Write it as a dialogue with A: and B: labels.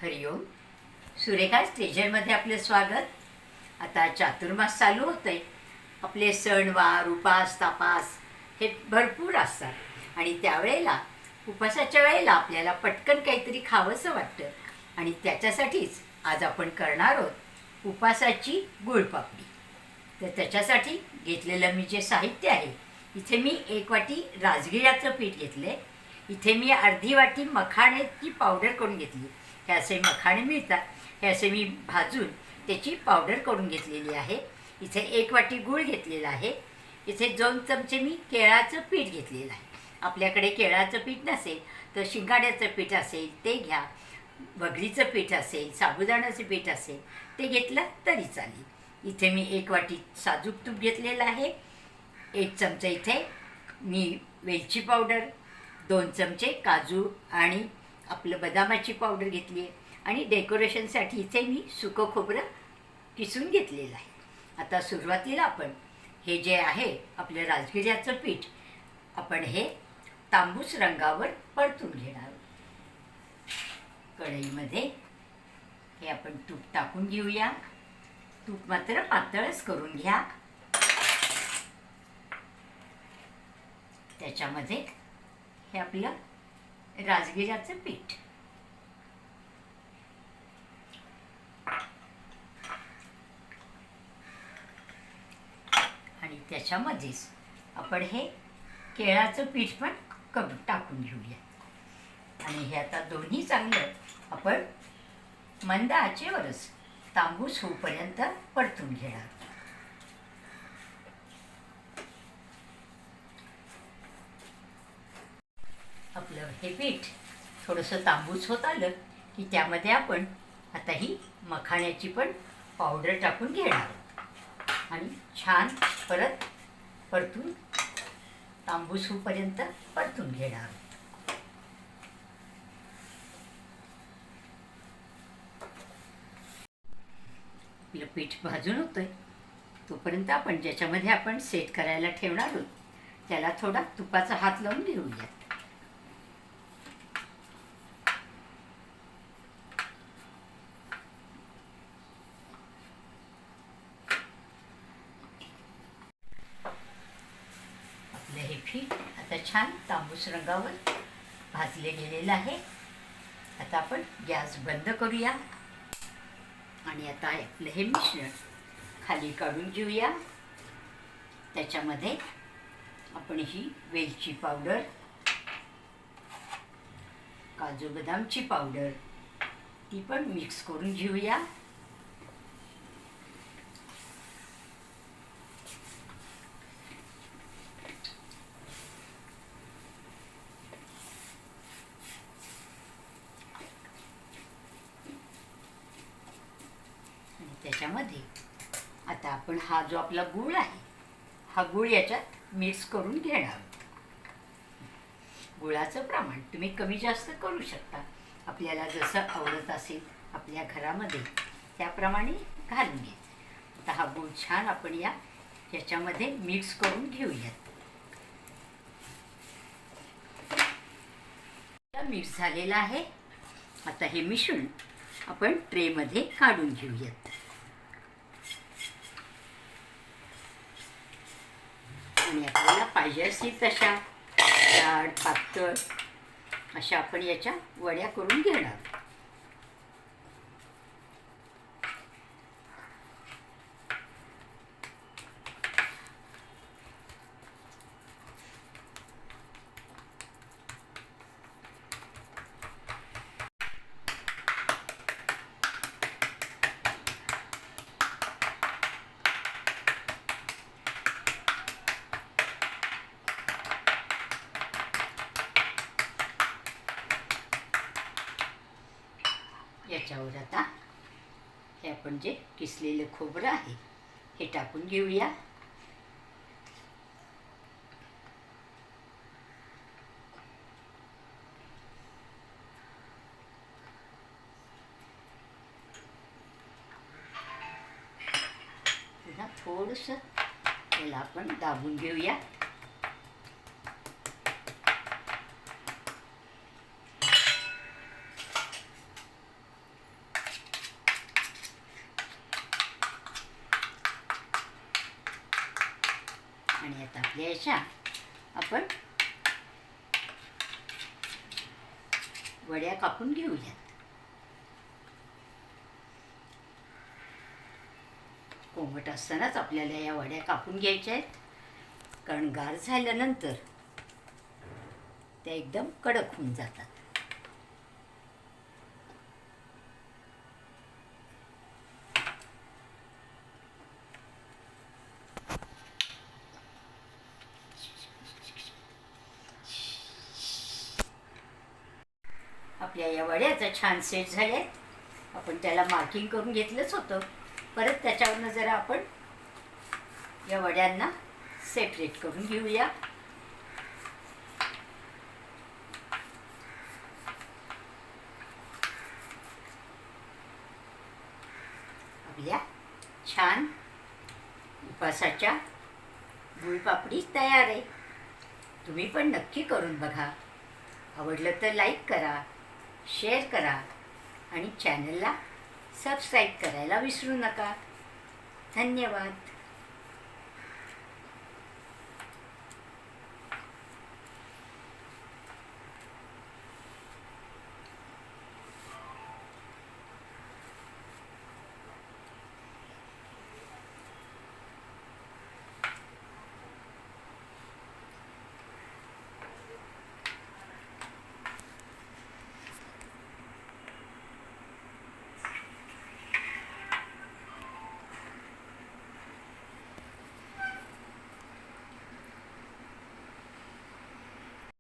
A: हरिओम. सुरेखा स्टेजरमध्ये आपलं स्वागत. आता चातुर्मास चालू होतं आहे. आपले सणवार उपास तापास हे भरपूर असतात आणि त्यावेळेला उपासाच्या वेळेला आपल्याला पटकन काहीतरी खावंसं वाटतं आणि त्याच्यासाठीच आज आपण करणार आहोत उपासाची गुळपापडी. तर त्याच्यासाठी घेतलेलं मी जे साहित्य आहे, इथे मी 1 वाटी राजगिऱ्याचं पीठ घेतलं आहे. इथे मी अर्धी वाटी मखाण्याची पावडर करून घेतली. हे असे मखाणे मिळतात, हे असे मी भाजून त्याची पावडर करून घेतलेली आहे. इथे 1 वाटी गूळ घेतलेला आहे. इथे 2 चमचे मी केळाचं पीठ घेतलेलं आहे. आपल्याकडे केळाचं पीठ नसेल तर शिंगाड्याचं पीठ असेल ते घ्या, वगळीचं पीठ असेल, साबुदाण्याचं पीठ असेल ते घेतलं तरी चालेल. इथे मी 1 वाटी साजूक तूप घेतलेलं आहे. 1 चमचा इथे मी वेलची पावडर, 2 चमचे काजू आणि आपलं बदामाची पावडर घेतली आहे आणि डेकोरेशनसाठी इथे मी सुकं खोबरं किसून घेतलेलं आहे. आता सुरुवातीला आपण हे जे आहे आपलं राजगिऱ्याचं पीठ आपण हे तांबूस रंगावर परतून घेणार आहोत. कढईमध्ये हे आपण तूप टाकून घेऊया. तूप मात्र पातळच करून घ्या. त्याच्यामध्ये हे आपलं राजगिऱ्याचं पीठ आणि त्याच्यामध्येच आपण हे केळाचं पीठ पण टाकून घेऊया आणि हे आता दोन्ही चांगलं आपण मंद आचेवरच तांबूस होईपर्यंत परतून घेणार. आपलं हे पीठ थोडंसं तांबूस होत आलं की त्यामध्ये आपण आता ही मखाण्याची पण पावडर टाकून घेणार आणि छान परत परतून तांबूस होईपर्यंत परतून घेणार. आपलं पीठ भाजून होतंय तोपर्यंत आपण ज्याच्यामध्ये आपण सेट करायला ठेवणार आहोत त्याला थोडा तुपाचा हात लावून घेऊया. आपलं हे पीठ आता छान तांबूस रंगावर भाजले गेलेलं आहे. आता आपण गॅस बंद करूया आणि आता आपलं हे मिश्रण खाली काढून घेऊया. त्याच्यामध्ये आपण ही वेलची पावडर, काजू बदामची पावडर ती पण मिक्स करून घेऊया. त्याच्यामध्ये आता आपण हा जो आपला गूळ आहे हा गूळ याच्यात मिक्स करून घेणार. गुळाचं प्रमाण तुम्ही कमी जास्त करू शकता, आपल्याला जसं आवडत असेल आपल्या घरामध्ये त्याप्रमाणे घालून घे. आता हा गूळ छान आपण याच्यामध्ये मिक्स करून घेऊयात. मिक्स झालेला आहे. आता हे मिश्रण आपण ट्रेमध्ये काढून घेऊयात आणि आपल्याला पाहिजे असेल तशा जाड पातळ अशा आपण याच्या वड्या करून घेणार. याच्यावर आता हे आपण जे किसलेलं खोबरं आहे हे टाकून घेऊया. पुन्हा थोडंसं याला आपण दाबून घेऊया. याच्या आपण वड्या कापून घेऊयात. कोमट असतानाच आपल्याला या वड्या कापून घ्यायच्या आहेत, कारण गार झाल्यानंतर त्या एकदम कडक होऊन जातात. आपल्या या वड्याचं छान सेट झाले. आपण त्याला मार्किंग करून घेतलंच होतं. परत त्याच्यावरनं जरा आपण या वड्यांना सेपरेट करून घेऊया. आपल्या छान उपासाच्या गुळपापडी तयार आहे. तुम्ही पण नक्की करून बघा. आवडलं तर लाईक करा, शेअर करा आणि चॅनलला सबस्क्राईब करायला विसरू नका. धन्यवाद.